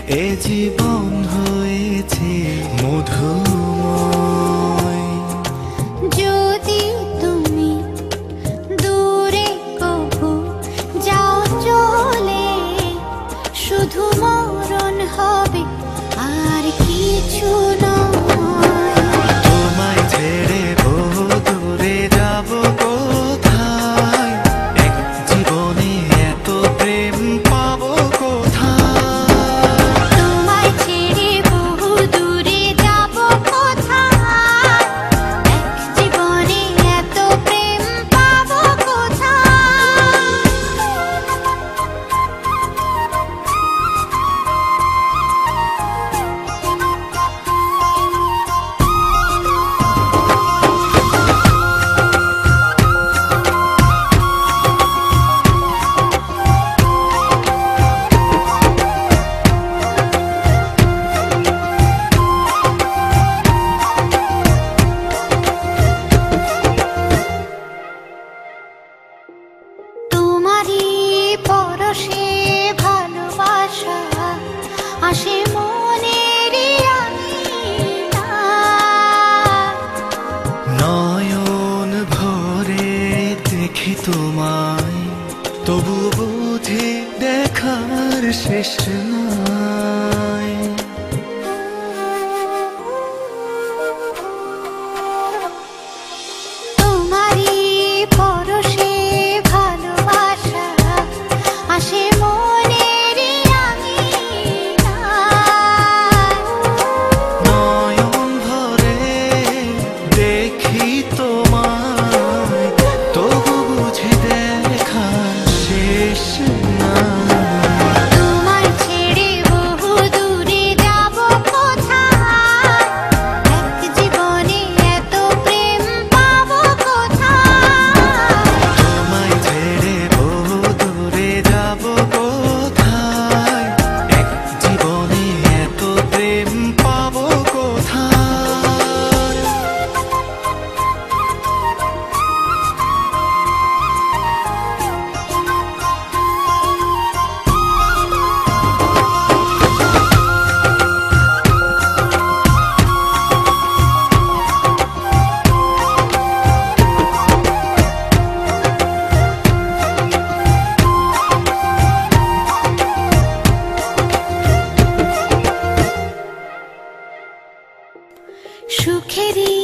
এ জীবন হয়েছে মধুময়। যদি তুমি দূরে কবু যাও চলে, শুধু মরণ হবে আর কিছু নয়। তোমায় ছেড়ে বহু দূরে যাব কোথায়, এক জীবনে এত প্রেম পাবো কোথায়। তোমায় ছেড়ে বহু দূরে যাব কোথায়, এক জীবনে এত প্রেম পাবো কোথায়। তোমারই পরশে ভালোবাসা আসে মনের আঙিনায়। নয়ন ভরে দেখি তোমায়, তবু বুঝি দেখার শেষ নাই। তোমারই পরশে ভালোবাসা আসে মনের আঙিনায়। নয়ন ভরে দেখি তোমায়, তবু বুঝি দেখার শেষ নাই। তোমায় ছেড়ে বহু দূরে যাব কোথায়, এক জীবনে এত প্রেম পাবো কোথায়। তোমায় ছেড়ে বহু দূরে যাব কোথায়, এক জীবনে এত প্রেম পাবো কোথায়। সুখেরই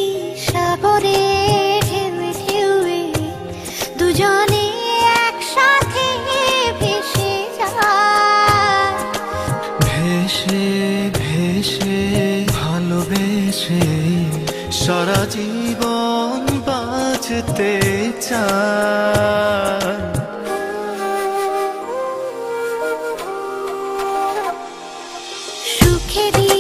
সাগরে ঢেউয়ে ঢেউয়ে দুজনে একসাথে ভেসে যায়। ভেসে ভেসে ভালোবেসে সারা জীবন বাঁচতে চাই। সুখেরই